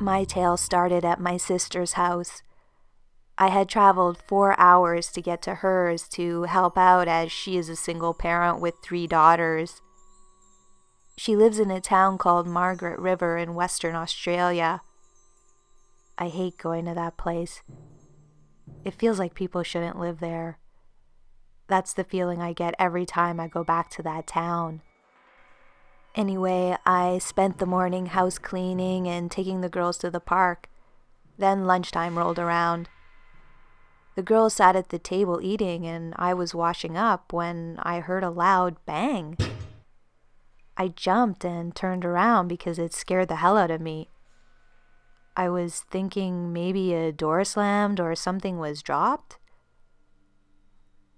My tale started at my sister's house. I had traveled 4 hours to get to hers to help out as she is a single parent with 3 daughters. She lives in a town called Margaret River in Western Australia. I hate going to that place. It feels like people shouldn't live there. That's the feeling I get every time I go back to that town. Anyway, I spent the morning house cleaning and taking the girls to the park. Then lunchtime rolled around. The girls sat at the table eating and I was washing up when I heard a loud bang. I jumped and turned around because it scared the hell out of me. I was thinking maybe a door slammed or something was dropped.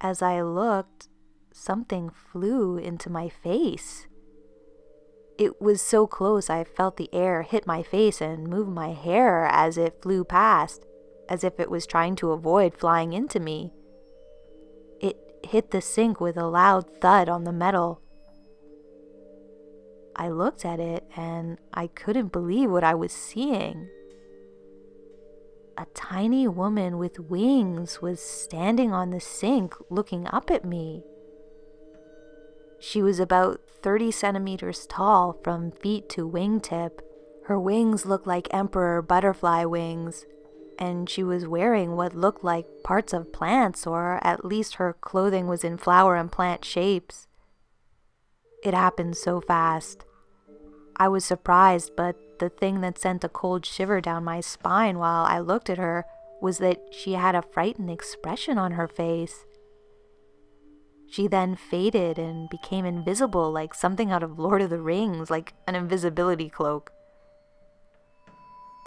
As I looked, something flew into my face. It was so close I felt the air hit my face and move my hair as it flew past, as if it was trying to avoid flying into me. It hit the sink with a loud thud on the metal. I looked at it and I couldn't believe what I was seeing. A tiny woman with wings was standing on the sink looking up at me. She was about 30 centimeters tall from feet to wingtip. Her wings looked like emperor butterfly wings, and she was wearing what looked like parts of plants, or at least her clothing was in flower and plant shapes. It happened so fast. I was surprised, but the thing that sent a cold shiver down my spine while I looked at her was that she had a frightened expression on her face. She then faded and became invisible like something out of Lord of the Rings, like an invisibility cloak.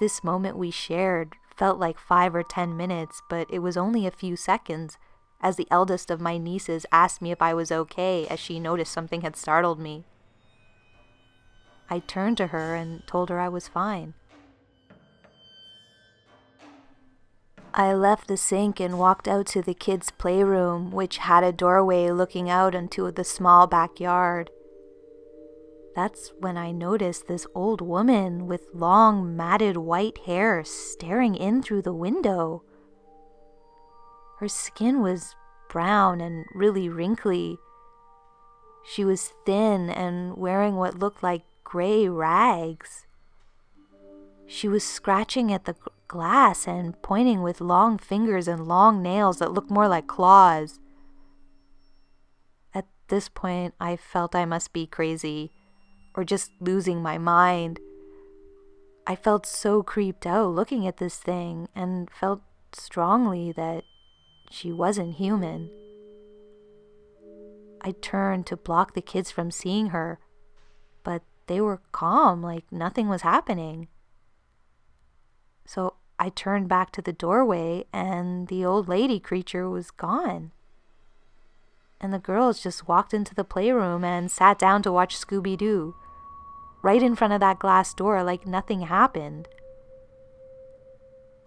This moment we shared felt like 5 or 10 minutes, but it was only a few seconds, as the eldest of my nieces asked me if I was okay as she noticed something had startled me. I turned to her and told her I was fine. I left the sink and walked out to the kids' playroom, which had a doorway looking out into the small backyard. That's when I noticed this old woman with long, matted white hair staring in through the window. Her skin was brown and really wrinkly. She was thin and wearing what looked like gray rags. She was scratching at the glass and pointing with long fingers and long nails that looked more like claws. At this point, I felt I must be crazy or just losing my mind. I felt so creeped out looking at this thing and felt strongly that she wasn't human. I turned to block the kids from seeing her, but they were calm, like nothing was happening. So I turned back to the doorway and the old lady creature was gone. And the girls just walked into the playroom and sat down to watch Scooby-Doo, right in front of that glass door like nothing happened.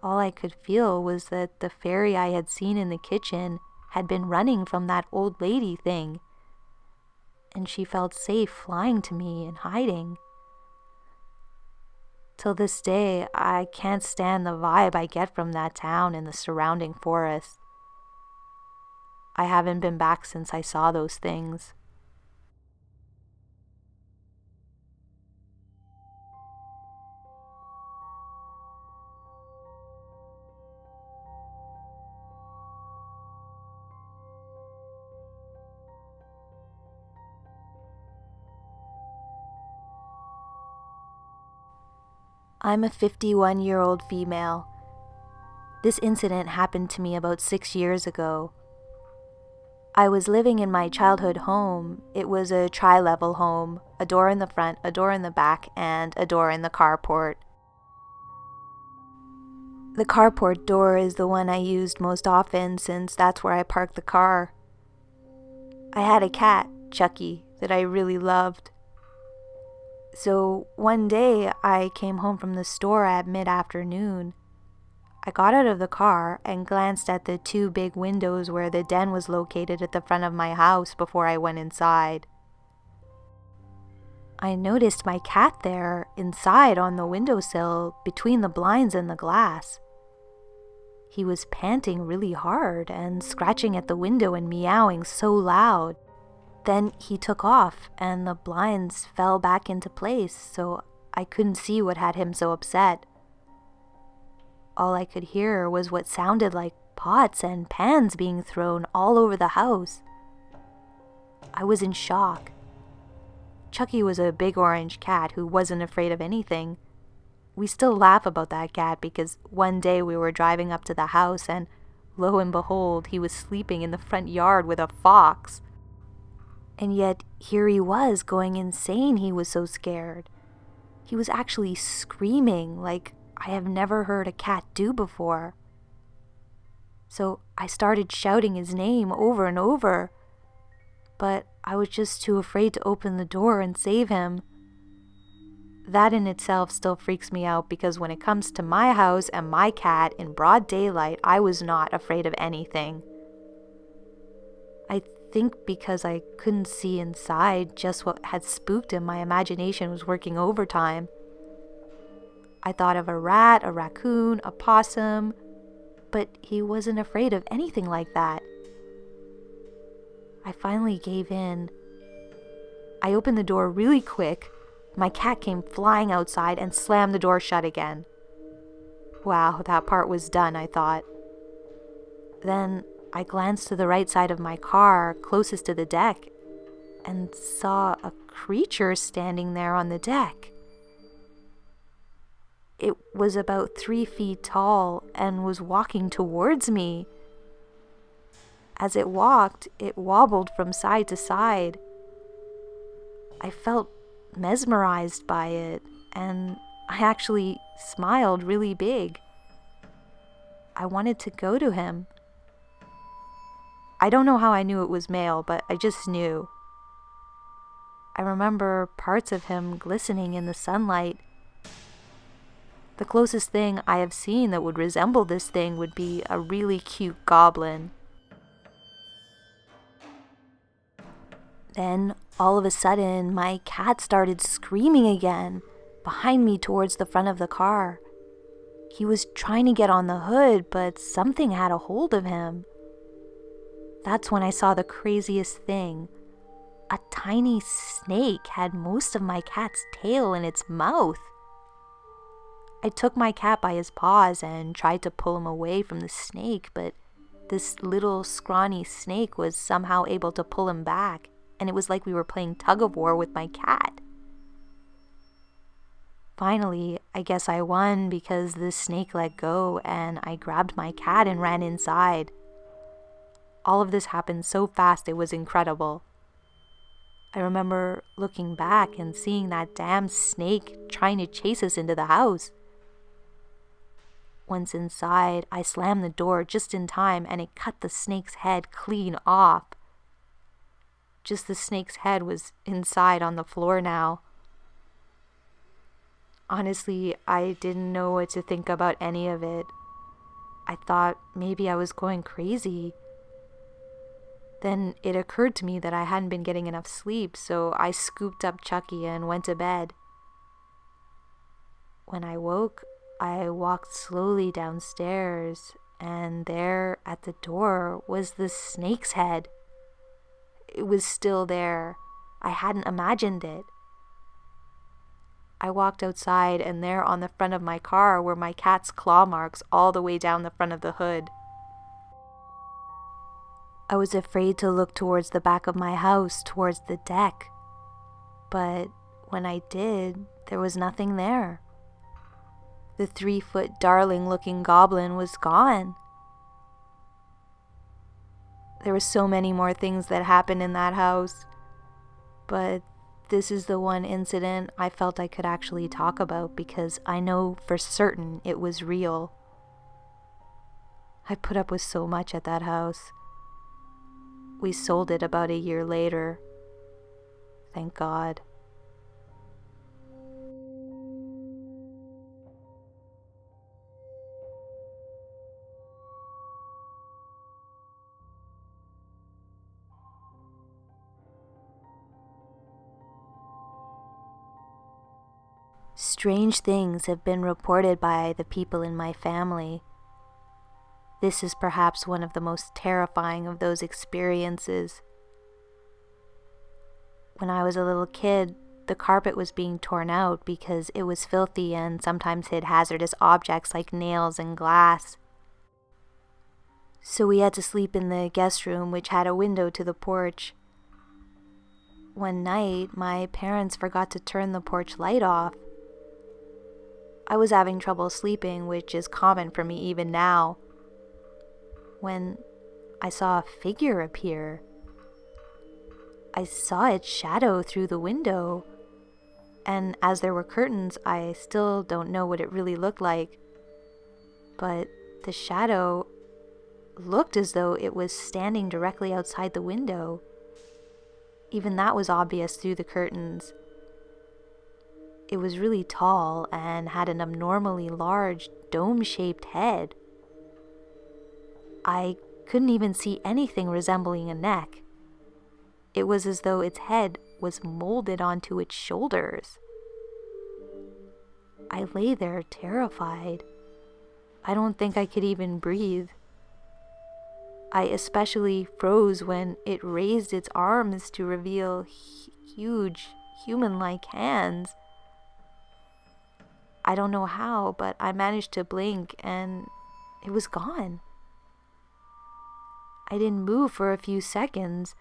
All I could feel was that the fairy I had seen in the kitchen had been running from that old lady thing, and she felt safe flying to me and hiding. Till this day, I can't stand the vibe I get from that town and the surrounding forest. I haven't been back since I saw those things. I'm a 51-year-old female. This incident happened to me about 6 years ago. I was living in my childhood home. It was a tri-level home, a door in the front, a door in the back, and a door in the carport. The carport door is the one I used most often since that's where I parked the car. I had a cat, Chucky, that I really loved. So one day I came home from the store at mid-afternoon. I got out of the car and glanced at the 2 big windows where the den was located at the front of my house before I went inside. I noticed my cat there inside on the windowsill between the blinds and the glass. He was panting really hard and scratching at the window and meowing so loud. Then he took off and the blinds fell back into place, so I couldn't see what had him so upset. All I could hear was what sounded like pots and pans being thrown all over the house. I was in shock. Chucky was a big orange cat who wasn't afraid of anything. We still laugh about that cat because one day we were driving up to the house and lo and behold, he was sleeping in the front yard with a fox. And yet here he was going insane. He was so scared. He was actually screaming like I have never heard a cat do before. So I started shouting his name over and over, but I was just too afraid to open the door and save him. That in itself still freaks me out because when it comes to my house and my cat in broad daylight, I was not afraid of anything. I think because I couldn't see inside just what had spooked him, my imagination was working overtime. I thought of a rat, a raccoon, a possum, but he wasn't afraid of anything like that. I finally gave in. I opened the door really quick. My cat came flying outside and slammed the door shut again. Wow, that part was done, I thought. Then I glanced to the right side of my car, closest to the deck, and saw a creature standing there on the deck. It was about 3 feet tall and was walking towards me. As it walked, it wobbled from side to side. I felt mesmerized by it, and I actually smiled really big. I wanted to go to him. I don't know how I knew it was male, but I just knew. I remember parts of him glistening in the sunlight. The closest thing I have seen that would resemble this thing would be a really cute goblin. Then, all of a sudden, my cat started screaming again, behind me towards the front of the car. He was trying to get on the hood, but something had a hold of him. That's when I saw the craziest thing. A tiny snake had most of my cat's tail in its mouth. I took my cat by his paws and tried to pull him away from the snake, but this little scrawny snake was somehow able to pull him back, and it was like we were playing tug-of-war with my cat. Finally, I guess I won because the snake let go and I grabbed my cat and ran inside. All of this happened so fast it was incredible. I remember looking back and seeing that damn snake trying to chase us into the house. Once inside, I slammed the door just in time and it cut the snake's head clean off. Just the snake's head was inside on the floor now. Honestly, I didn't know what to think about any of it. I thought maybe I was going crazy. Then it occurred to me that I hadn't been getting enough sleep, so I scooped up Chucky and went to bed. When I woke, I walked slowly downstairs, and there at the door was the snake's head. It was still there. I hadn't imagined it. I walked outside, and there on the front of my car were my cat's claw marks all the way down the front of the hood. I was afraid to look towards the back of my house, towards the deck. But when I did, there was nothing there. The 3-foot darling-looking goblin was gone. There were so many more things that happened in that house, but this is the one incident I felt I could actually talk about because I know for certain it was real. I put up with so much at that house. We sold it about a year later. Thank God. Strange things have been reported by the people in my family. This is perhaps one of the most terrifying of those experiences. When I was a little kid, the carpet was being torn out because it was filthy and sometimes hid hazardous objects like nails and glass. So we had to sleep in the guest room, which had a window to the porch. One night, my parents forgot to turn the porch light off. I was having trouble sleeping, which is common for me even now, when I saw a figure appear. I saw its shadow through the window, and as there were curtains, I still don't know what it really looked like, but the shadow looked as though it was standing directly outside the window. Even that was obvious through the curtains. It was really tall and had an abnormally large, dome-shaped head. I couldn't even see anything resembling a neck. It was as though its head was molded onto its shoulders. I lay there terrified. I don't think I could even breathe. I especially froze when it raised its arms to reveal huge, human-like hands. I don't know how, but I managed to blink and it was gone. I didn't move for a few seconds,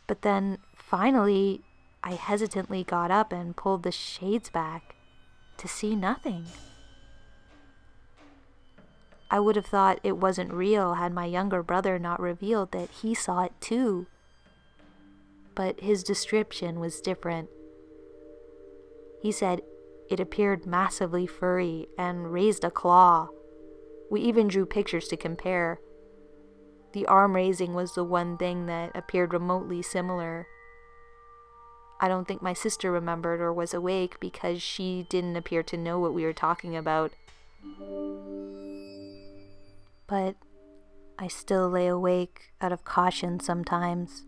but then finally I hesitantly got up and pulled the shades back to see nothing. I would have thought it wasn't real had my younger brother not revealed that he saw it too. But his description was different. He said it appeared massively furry and raised a claw. We even drew pictures to compare. The arm raising was the one thing that appeared remotely similar. I don't think my sister remembered or was awake because she didn't appear to know what we were talking about. But I still lay awake out of caution sometimes.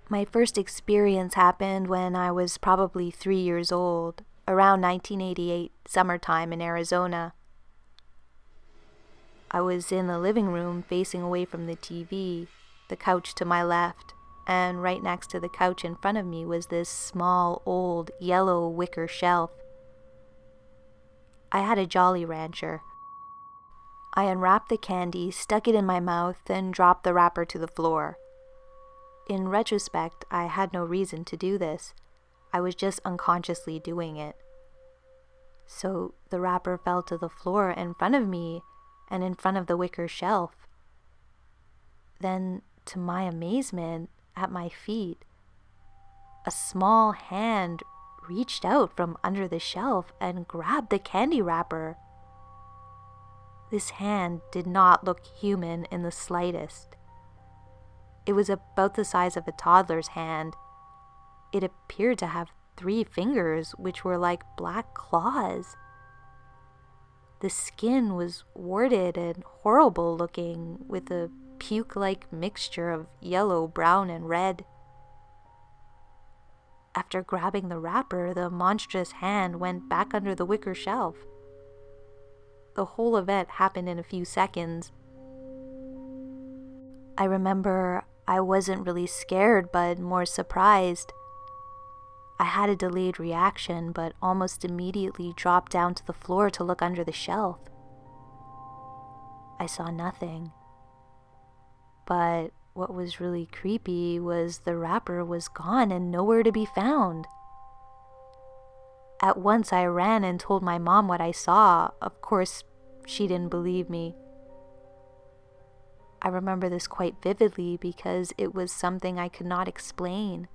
My first experience happened when I was probably 3 years old, around 1988, summertime in Arizona. I was in the living room facing away from the TV, the couch to my left, and right next to the couch in front of me was this small, old, yellow wicker shelf. I had a Jolly Rancher. I unwrapped the candy, stuck it in my mouth, and dropped the wrapper to the floor. In retrospect, I had no reason to do this. I was just unconsciously doing it. So the wrapper fell to the floor in front of me and in front of the wicker shelf. Then, to my amazement, at my feet, a small hand reached out from under the shelf and grabbed the candy wrapper. This hand did not look human in the slightest. It was about the size of a toddler's hand. It appeared to have 3 fingers, which were like black claws. The skin was warted and horrible looking, with a puke-like mixture of yellow, brown, and red. After grabbing the wrapper, the monstrous hand went back under the wicker shelf. The whole event happened in a few seconds. I remember I wasn't really scared, but more surprised. I had a delayed reaction, but almost immediately dropped down to the floor to look under the shelf. I saw nothing. But what was really creepy was the wrapper was gone and nowhere to be found. At once I ran and told my mom what I saw. Of course, she didn't believe me. I remember this quite vividly because it was something I could not explain.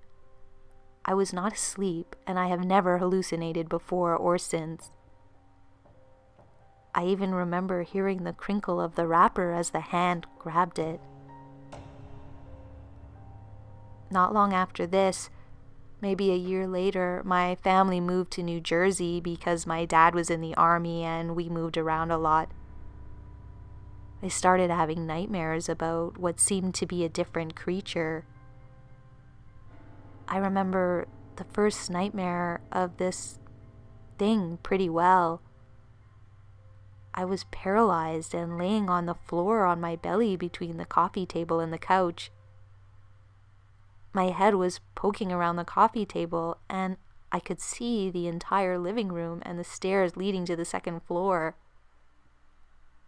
I was not asleep, and I have never hallucinated before or since. I even remember hearing the crinkle of the wrapper as the hand grabbed it. Not long after this, maybe a year later, my family moved to New Jersey because my dad was in the army and we moved around a lot. I started having nightmares about what seemed to be a different creature. I remember the first nightmare of this thing pretty well. I was paralyzed and laying on the floor on my belly between the coffee table and the couch. My head was poking around the coffee table and I could see the entire living room and the stairs leading to the second floor.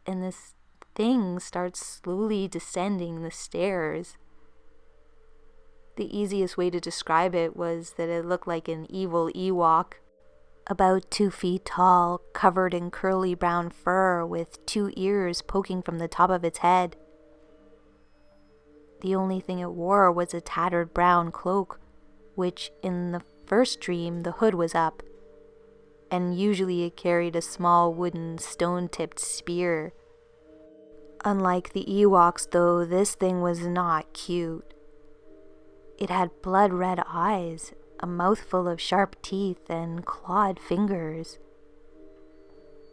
And this thing starts slowly descending the stairs. The easiest way to describe it was that it looked like an evil Ewok, about 2 feet tall, covered in curly brown fur with 2 ears poking from the top of its head. The only thing it wore was a tattered brown cloak, which in the first dream the hood was up, and usually it carried a small wooden stone-tipped spear. Unlike the Ewoks though, this thing was not cute. It had blood-red eyes, a mouthful of sharp teeth, and clawed fingers.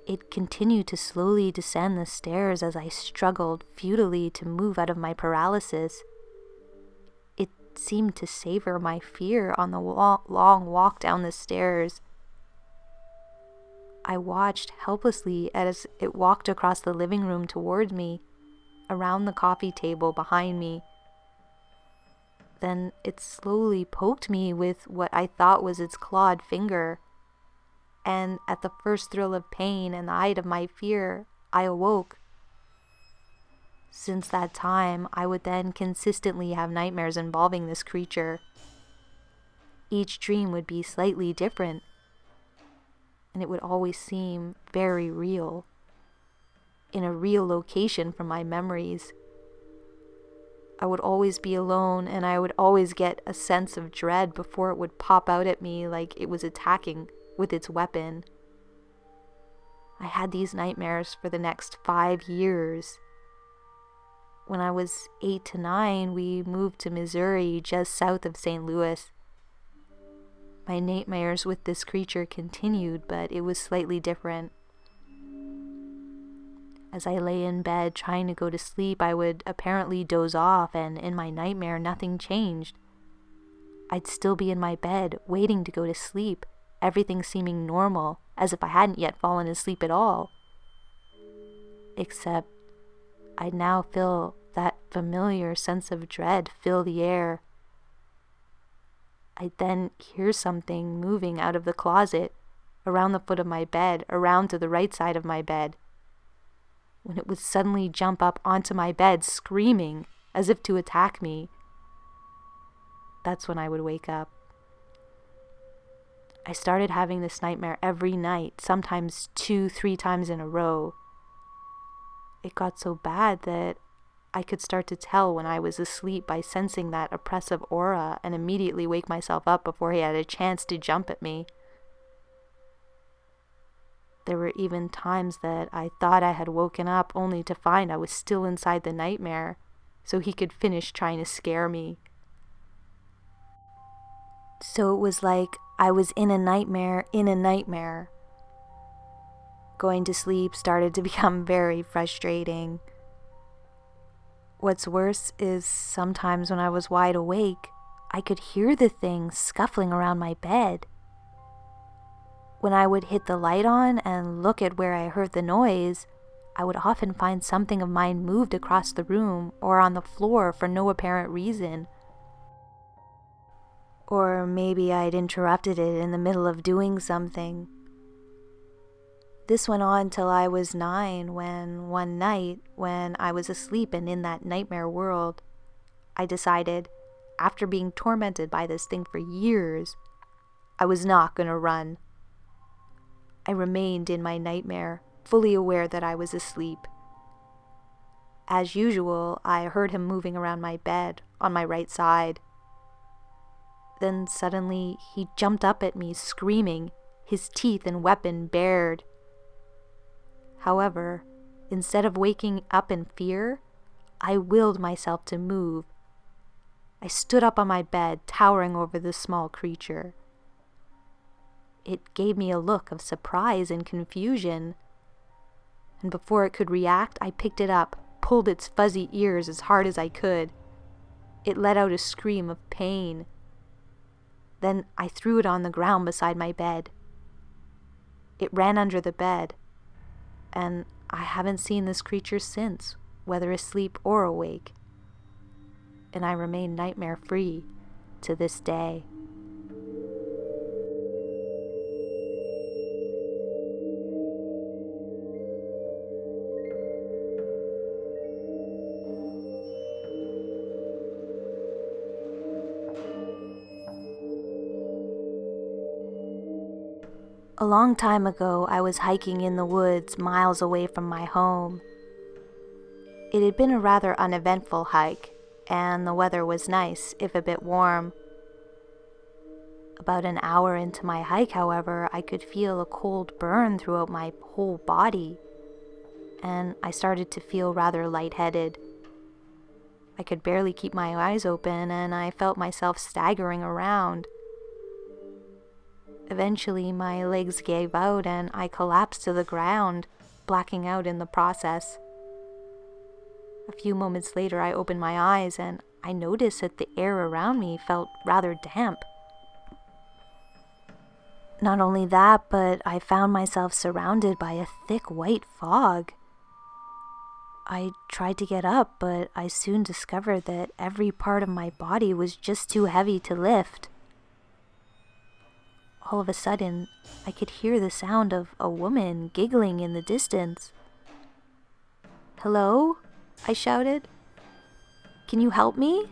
It continued to slowly descend the stairs as I struggled futilely to move out of my paralysis. It seemed to savor my fear on the long walk down the stairs. I watched helplessly as it walked across the living room toward me, around the coffee table behind me. Then it slowly poked me with what I thought was its clawed finger. And at the first thrill of pain and the height of my fear, I awoke. Since that time, I would then consistently have nightmares involving this creature. Each dream would be slightly different, and it would always seem very real, in a real location from my memories. I would always be alone, and I would always get a sense of dread before it would pop out at me like it was attacking with its weapon. I had these nightmares for the next 5 years. When I was 8 to 9, we moved to Missouri, just south of St. Louis. My nightmares with this creature continued, but it was slightly different. As I lay in bed trying to go to sleep, I would apparently doze off, and in my nightmare, nothing changed. I'd still be in my bed, waiting to go to sleep, everything seeming normal, as if I hadn't yet fallen asleep at all. Except, I'd now feel that familiar sense of dread fill the air. I'd then hear something moving out of the closet, around the foot of my bed, around to the right side of my bed, when it would suddenly jump up onto my bed, screaming, as if to attack me. That's when I would wake up. I started having this nightmare every night, sometimes 2-3 times in a row. It got so bad that I could start to tell when I was asleep by sensing that oppressive aura and immediately wake myself up before he had a chance to jump at me. There were even times that I thought I had woken up only to find I was still inside the nightmare, so he could finish trying to scare me. So it was like I was in a nightmare in a nightmare. Going to sleep started to become very frustrating. What's worse is sometimes when I was wide awake, I could hear the thing scuffling around my bed. When I would hit the light on and look at where I heard the noise, I would often find something of mine moved across the room or on the floor for no apparent reason. Or maybe I'd interrupted it in the middle of doing something. This went on till I was 9 when one night, when I was asleep and in that nightmare world, I decided, after being tormented by this thing for years, I was not going to run. I remained in my nightmare, fully aware that I was asleep. As usual, I heard him moving around my bed on my right side. Then suddenly he jumped up at me, screaming, his teeth and weapon bared. However, instead of waking up in fear, I willed myself to move. I stood up on my bed, towering over the small creature. It gave me a look of surprise and confusion, and before it could react, I picked it up, pulled its fuzzy ears as hard as I could. It let out a scream of pain. Then I threw it on the ground beside my bed. It ran under the bed, and I haven't seen this creature since, whether asleep or awake. And I remain nightmare-free to this day. A long time ago, I was hiking in the woods miles away from my home. It had been a rather uneventful hike, and the weather was nice, if a bit warm. About an hour into my hike, however, I could feel a cold burn throughout my whole body, and I started to feel rather lightheaded. I could barely keep my eyes open, and I felt myself staggering around. Eventually, my legs gave out and I collapsed to the ground, blacking out in the process. A few moments later, I opened my eyes and I noticed that the air around me felt rather damp. Not only that, but I found myself surrounded by a thick white fog. I tried to get up, but I soon discovered that every part of my body was just too heavy to lift. All of a sudden, I could hear the sound of a woman giggling in the distance. "Hello?" I shouted. "Can you help me?"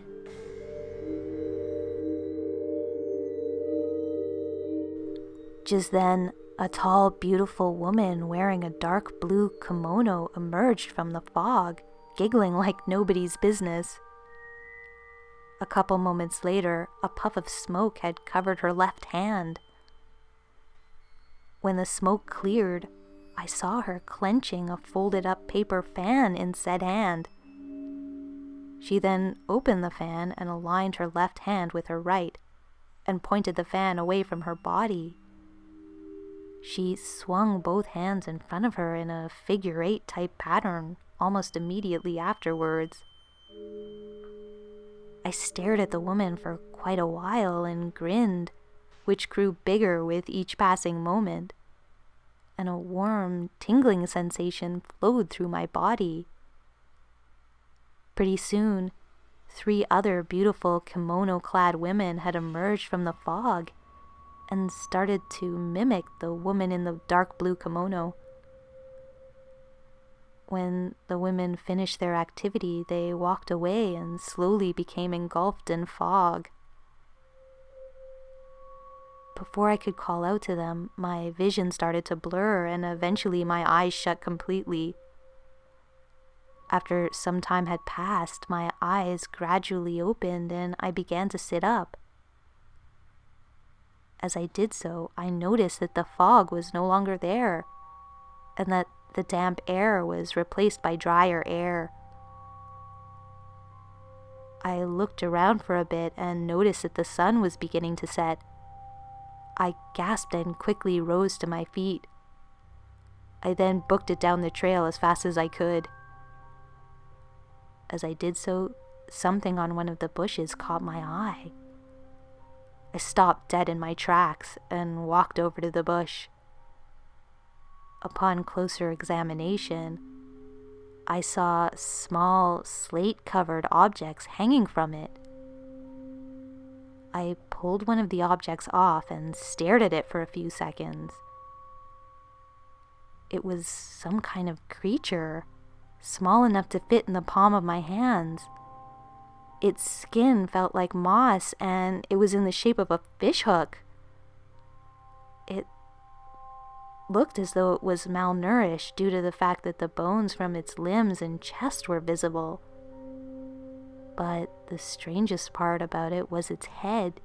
Just then, a tall, beautiful woman wearing a dark blue kimono emerged from the fog, giggling like nobody's business. A couple moments later, a puff of smoke had covered her left hand. When the smoke cleared, I saw her clenching a folded-up paper fan in said hand. She then opened the fan and aligned her left hand with her right, and pointed the fan away from her body. She swung both hands in front of her in a figure-8 type pattern almost immediately afterwards. I stared at the woman for quite a while and grinned, which grew bigger with each passing moment, and a warm, tingling sensation flowed through my body. Pretty soon, 3 other beautiful kimono-clad women had emerged from the fog and started to mimic the woman in the dark blue kimono. When the women finished their activity, they walked away and slowly became engulfed in fog. Before I could call out to them, my vision started to blur and eventually my eyes shut completely. After some time had passed, my eyes gradually opened and I began to sit up. As I did so, I noticed that the fog was no longer there, and that the damp air was replaced by drier air. I looked around for a bit and noticed that the sun was beginning to set. I gasped and quickly rose to my feet. I then booked it down the trail as fast as I could. As I did so, something on one of the bushes caught my eye. I stopped dead in my tracks and walked over to the bush. Upon closer examination, I saw small slate-covered objects hanging from it. I pulled one of the objects off and stared at it for a few seconds. It was some kind of creature, small enough to fit in the palm of my hands. Its skin felt like moss, and it was in the shape of a fishhook. It looked as though it was malnourished due to the fact that the bones from its limbs and chest were visible. But the strangest part about it was its head.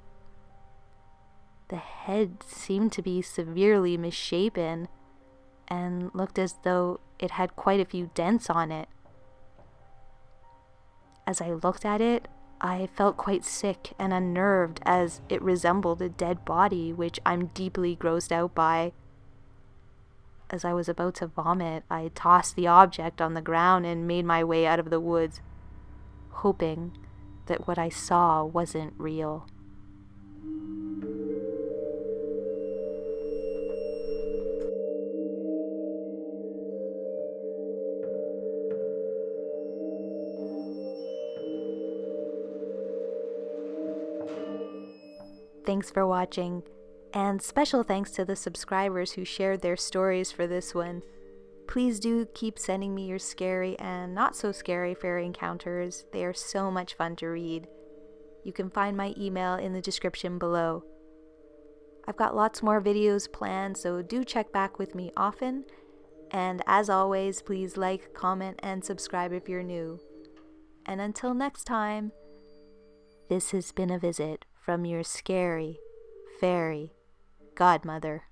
The head seemed to be severely misshapen and looked as though it had quite a few dents on it. As I looked at it, I felt quite sick and unnerved as it resembled a dead body, which I'm deeply grossed out by. As I was about to vomit, I tossed the object on the ground and made my way out of the woods, hoping that what I saw wasn't real. Thanks for watching, and special thanks to the subscribers who shared their stories for this one. Please do keep sending me your scary and not so scary fairy encounters. They are so much fun to read. You can find my email in the description below. I've got lots more videos planned, so do check back with me often. And as always, please like, comment, and subscribe if you're new. And until next time, this has been a visit from your scary fairy godmother.